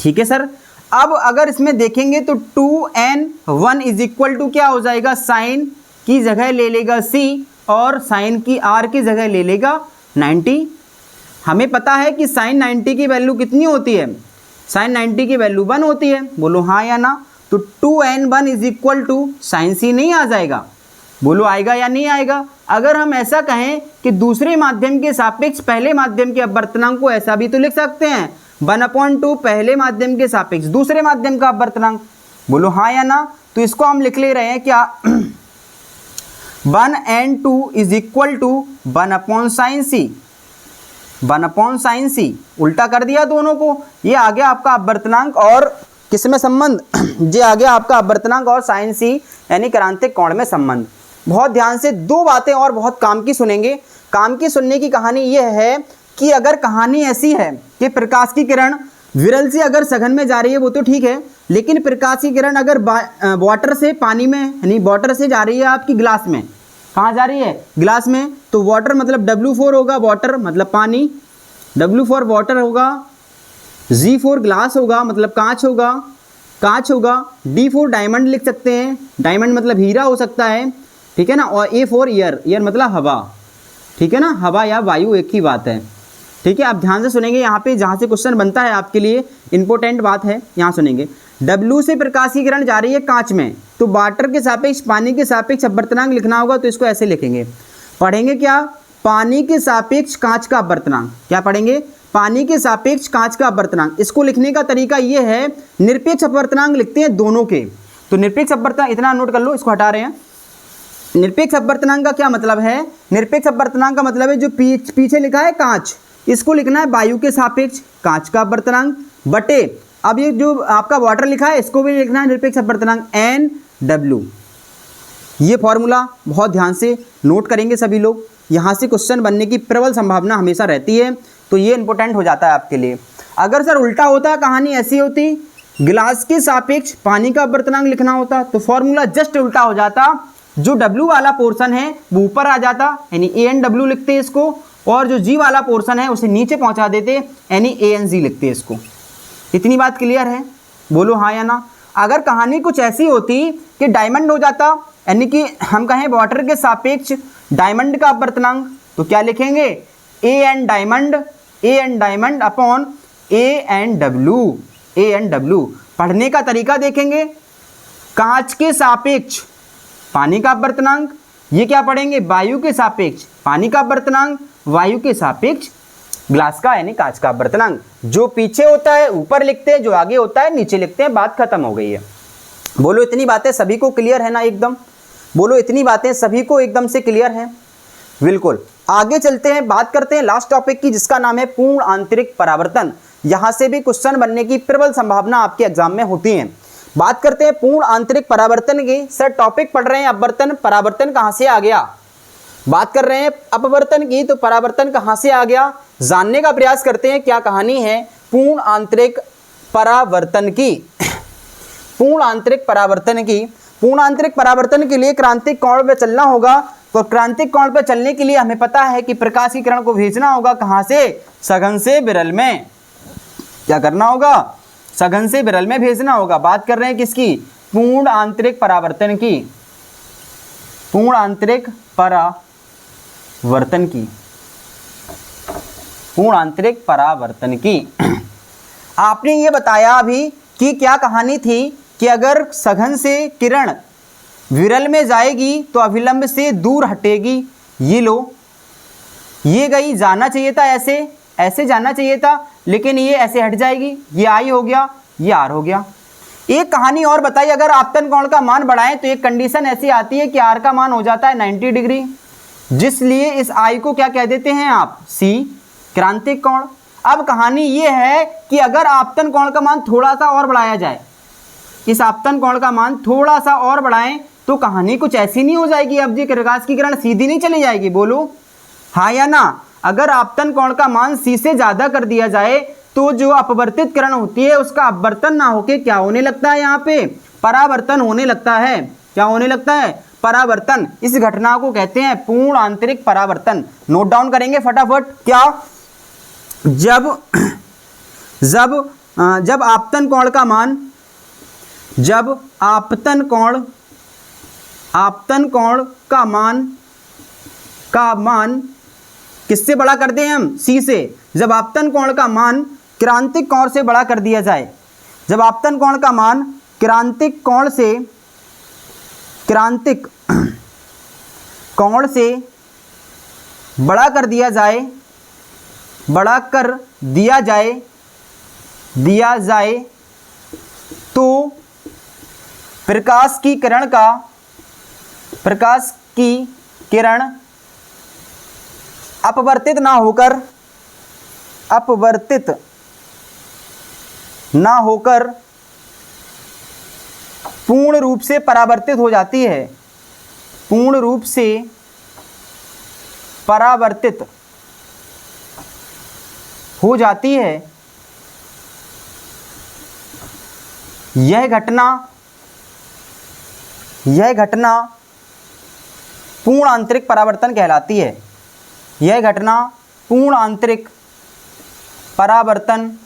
ठीक है सर। अब अगर इसमें देखेंगे तो 2n1 इज इक्वल टू क्या हो जाएगा, साइन की जगह ले लेगा c और साइन की r की जगह ले लेगा 90। हमें पता है कि साइन 90 की वैल्यू कितनी होती है, साइन 90 की वैल्यू 1 होती है। बोलो हाँ या ना। तो 2n1 is equal to sine c नहीं आ जाएगा। बोलो आएगा या नहीं आएगा। अगर हम ऐसा कहें कि दूसरे माध्यम के सापेक्ष पहले माध्यम के अपवर्तनांक को ऐसा भी तो लिख सकते हैं, 1/2 पहले माध्यम के सापेक्ष दूसरे माध्यम का अपवर्तनांक। बोलो हाँ या ना। तो इसको हम लिख ले रहे हैं क्या 1n2 is equal to 1/sin c, 1/sin c। उल्टा कर दिया दोनों को, ये आ गया आपका अपवर्तनांक और किसमें संबंध, ये आ गया आपका अपवर्तनांक और साइन c यानी क्रांतिक कोण में संबंध। बहुत ध्यान से 2 बातें और बहुत काम की सुनेंगे। काम की सुनने की कहानी यह है कि अगर कहानी ऐसी है कि प्रकाश की किरण विरल से अगर सघन में जा रही है वो तो ठीक है, लेकिन प्रकाश की किरण अगर वाटर से पानी में यानी वाटर से जा रही है आपकी ग्लास में, कहाँ जा रही है, ग्लास में, तो वाटर मतलब W4 होगा, वाटर मतलब पानी, W4 वाटर होगा, G4 ग्लास होगा मतलब कांच होगा, कांच होगा, D4 डायमंड लिख सकते हैं, डायमंड मतलब हीरा हो सकता है, ठीक है ना, और A4 एयर, एयर मतलब हवा, ठीक है ना, हवा या वायु एक ही बात है। ठीक है, आप ध्यान से सुनेंगे, यहाँ पे जहाँ से क्वेश्चन बनता है आपके लिए इंपॉर्टेंट बात है, यहाँ सुनेंगे। W से प्रकाश की किरण जा रही है कांच में, तो वाटर के सापेक्ष पानी के सापेक्ष अपवर्तनांक लिखना होगा, तो इसको ऐसे लिखेंगे। पढ़ेंगे क्या, पानी के सापेक्ष कांच का अपवर्तनांक। क्या पढ़ेंगे, पानी के सापेक्ष कांच का अपवर्तनांक। इसको लिखने का तरीका ये है, निरपेक्ष अपवर्तनांक लिखते हैं दोनों के। तो निरपेक्ष अपवर्तनांक इतना नोट कर लो, इसको हटा रहे हैं। निरपेक्ष अपवर्तनांक का क्या मतलब है, निरपेक्ष अपवर्तनांक का मतलब है जो पीछे लिखा है कांच, इसको लिखना है वायु के सापेक्ष कांच का अपवर्तनांक बटे, अब ये जो आपका वाटर लिखा है इसको भी लिखना है निरपेक्ष अपवर्तनांक NW। ये फॉर्मूला बहुत ध्यान से नोट करेंगे सभी लोग, यहाँ से क्वेश्चन बनने की प्रबल संभावना हमेशा रहती है, तो ये इंपॉर्टेंट हो जाता है आपके लिए। अगर सर उल्टा होता, कहानी ऐसी होती, गिलास के सापेक्ष पानी का अपवर्तनांक लिखना होता, तो फॉर्मूला जस्ट उल्टा हो जाता, जो W वाला पोर्शन है वो ऊपर आ जाता यानी ANW लिखते हैं इसको, और जो G वाला पोर्शन है उसे नीचे पहुंचा देते यानी ANG लिखते हैं इसको। इतनी बात क्लियर है, बोलो हाँ या ना। अगर कहानी कुछ ऐसी होती कि डायमंड हो जाता, यानी कि हम कहें वाटर के सापेक्ष डायमंड का अपवर्तनांक, तो क्या लिखेंगे AN डायमंड अपॉन ANW। पढ़ने का तरीका देखेंगे, कांच के सापेक्ष पानी का अपवर्तनांक, ये क्या पढ़ेंगे वायु के सापेक्ष पानी का अपवर्तनांक, वायु के सापेक्ष ग्लास का यानी कांच का अपवर्तनांक। जो पीछे होता है ऊपर लिखते हैं, जो आगे होता है नीचे लिखते हैं, बात खत्म हो गई है। बोलो इतनी बातें सभी को क्लियर है ना एकदम, बोलो इतनी बातें सभी को एकदम से क्लियर है, बिल्कुल। आगे चलते हैं, बात करते हैं लास्ट टॉपिक की, जिसका नाम है पूर्ण आंतरिक परावर्तन। यहाँ से भी क्वेश्चन बनने की प्रबल संभावना आपके एग्जाम में होती है। बात करते हैं पूर्ण आंतरिक परावर्तन की। सर टॉपिक पढ़ रहे हैं अपवर्तन, परावर्तन कहाँ से आ गया, बात कर रहे हैं अपवर्तन की, तो परावर्तन कहाँ से आ गया, जानने का प्रयास करते हैं क्या कहानी है पूर्ण आंतरिक परावर्तन की। पूर्ण आंतरिक परावर्तन की, पूर्ण आंतरिक परावर्तन के लिए क्रांतिक कोण पे चलना होगा, तो क्रांतिक कोण पे चलने के लिए हमें पता है कि प्रकाश की किरण को भेजना होगा कहाँ से, सघन से विरल में। क्या करना होगा, सघन से विरल में भेजना होगा। बात कर रहे हैं किसकी, पूर्ण आंतरिक परावर्तन की, पूर्ण आंतरिक परावर्तन की, पूर्ण आंतरिक परावर्तन की। आपने ये बताया अभी कि क्या कहानी थी कि अगर सघन से किरण विरल में जाएगी तो अभिलंब से दूर हटेगी। ये लो, ये गई, जाना चाहिए था ऐसे, ऐसे जाना चाहिए था, लेकिन ये ऐसे हट जाएगी, ये I हो गया, ये R हो गया। एक कहानी और बताइए, अगर आपतन कोण का मान बढ़ाएं तो एक कंडीशन ऐसी आती है कि आर का मान हो जाता है 90 डिग्री, जिसलिए इस आई को क्या कह देते हैं आप, सी, क्रांतिक कोण। अब कहानी ये है कि अगर आपतन कोण का मान थोड़ा सा और बढ़ाया जाए, इस आपतन कोण का मान थोड़ा सा और बढ़ाएं तो कहानी कुछ ऐसी नहीं हो जाएगी, अब जी प्रकाश की किरण सीधी नहीं चली जाएगी, बोलो हाँ या ना। अगर आपतन कोण का मान सी से ज्यादा कर दिया जाए तो जो अपवर्तित किरण होती है उसका अपवर्तन ना होके क्या होने लगता है, यहाँ पे परावर्तन होने लगता है। क्या होने लगता है, परावर्तन। इस घटना को कहते हैं पूर्ण आंतरिक परावर्तन। नोट डाउन करेंगे फटाफट। क्या, जब आपतन कोण का मान, जब आपतन कोण का मान किससे बड़ा कर दें हम, सी से। जब आपतन कोण का मान क्रांतिक कोण से बड़ा कर दिया जाए, जब आपतन कोण का मान क्रांतिक कोण से बड़ा कर दिया जाए, बड़ा कर दिया जाए तो प्रकाश की किरण अपवर्तित ना होकर पूर्ण रूप से परावर्तित हो जाती है, पूर्ण रूप से परावर्तित हो जाती है। यह घटना पूर्ण आंतरिक परावर्तन कहलाती है। यह घटना पूर्ण आंतरिक परावर्तन,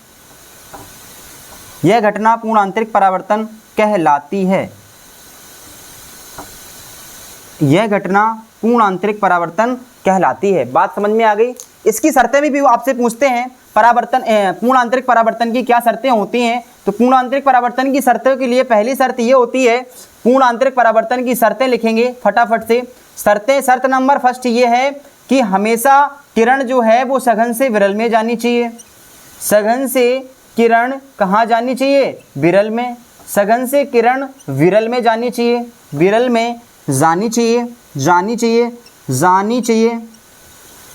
यह घटना पूर्ण आंतरिक परावर्तन कहलाती है। यह घटना पूर्ण आंतरिक परावर्तन कहलाती है। बात समझ में आ गई। इसकी शर्तें भी वो आपसे पूछते हैं, परावर्तन पूर्ण आंतरिक परावर्तन की क्या शर्तें होती हैं। तो पूर्ण आंतरिक परावर्तन की शर्तों के लिए पहली शर्त ये होती है, पूर्ण आंतरिक परावर्तन की शर्तें लिखेंगे फटाफट से। शर्त नंबर फर्स्ट ये है कि हमेशा किरण जो है वो सघन से विरल में जानी चाहिए। सघन से किरण कहाँ जानी चाहिए, विरल में। सघन से किरण विरल में जानी चाहिए, विरल में जानी चाहिए।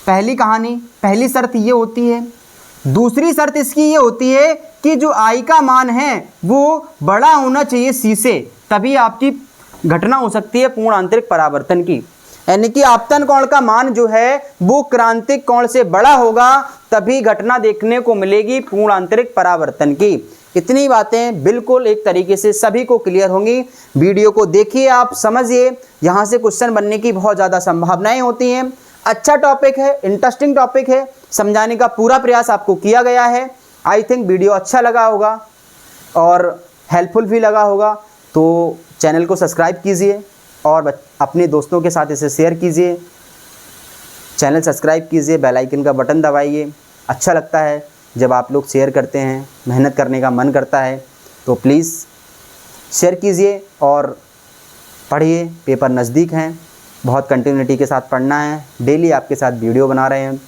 पहली शर्त ये होती है। दूसरी शर्त इसकी ये होती है कि जो आई का मान है वो बड़ा होना चाहिए सी से, तभी आपकी घटना हो सकती है पूर्ण आंतरिक परावर्तन की। यानी कि आपतन कोण का मान जो है वो क्रांतिक कोण से बड़ा होगा, तभी घटना देखने को मिलेगी पूर्ण आंतरिक परावर्तन की। इतनी बातें बिल्कुल एक तरीके से सभी को क्लियर होंगी। वीडियो को देखिए, आप समझिए, यहाँ से क्वेश्चन बनने की बहुत ज़्यादा संभावनाएं होती हैं। अच्छा टॉपिक है, इंटरेस्टिंग टॉपिक है, समझाने का पूरा प्रयास आपको किया गया है। आई थिंक वीडियो अच्छा लगा होगा और हेल्पफुल भी लगा होगा, तो चैनल को सब्सक्राइब कीजिए और अपने दोस्तों के साथ इसे शेयर कीजिए। चैनल सब्सक्राइब कीजिए, बेल आइकन का बटन दबाइए। अच्छा लगता है जब आप लोग शेयर करते हैं, मेहनत करने का मन करता है, तो प्लीज़ शेयर कीजिए और पढ़िए। पेपर नज़दीक हैं, बहुत कंटिन्यूटी के साथ पढ़ना है। डेली आपके साथ वीडियो बना रहे हैं,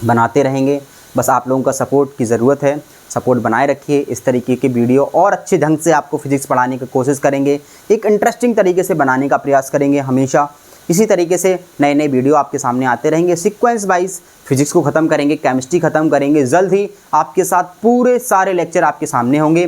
बनाते रहेंगे। बस आप लोगों का सपोर्ट की ज़रूरत है, सपोर्ट बनाए रखिए। इस तरीके के वीडियो और अच्छे ढंग से आपको फिजिक्स पढ़ाने की कोशिश करेंगे, एक इंटरेस्टिंग तरीके से बनाने का प्रयास करेंगे। हमेशा इसी तरीके से नए नए वीडियो आपके सामने आते रहेंगे। सीक्वेंस वाइज फिजिक्स को ख़त्म करेंगे, केमिस्ट्री ख़त्म करेंगे। जल्द ही आपके साथ पूरे सारे लेक्चर आपके सामने होंगे।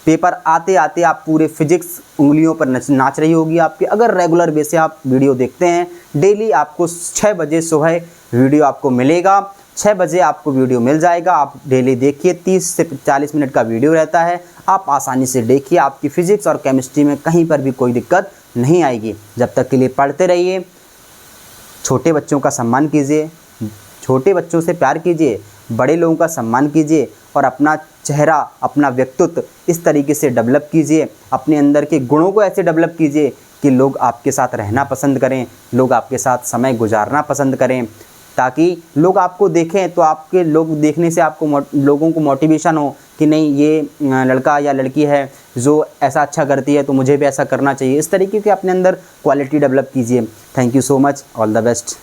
पेपर आते आते आप पूरे फिजिक्स उंगलियों पर नाच रही होगी आपके। अगर रेगुलर बेस से आप वीडियो देखते हैं, डेली आपको 6 बजे सुबह वीडियो आपको मिलेगा। 6 बजे आपको वीडियो मिल जाएगा। आप डेली देखिए, 30 से 40 मिनट का वीडियो रहता है। आप आसानी से देखिए, आपकी फिजिक्स और केमिस्ट्री में कहीं पर भी कोई दिक्कत नहीं आएगी। जब तक के लिए पढ़ते रहिए। छोटे बच्चों का सम्मान कीजिए, छोटे बच्चों से प्यार कीजिए, बड़े लोगों का सम्मान कीजिए और अपना चेहरा, अपना व्यक्तित्व इस तरीके से डेवलप कीजिए। अपने अंदर के गुणों को ऐसे डेवलप कीजिए कि लोग आपके साथ रहना पसंद करें, लोग आपके साथ समय गुजारना पसंद करें, ताकि लोग आपको देखें तो आपके लोग देखने से आपको लोगों को मोटिवेशन हो कि नहीं, ये लड़का या लड़की है जो ऐसा अच्छा करती है तो मुझे भी ऐसा करना चाहिए। इस तरीके के अपने अंदर क्वालिटी डेवलप कीजिए। Thank you so much, all the best.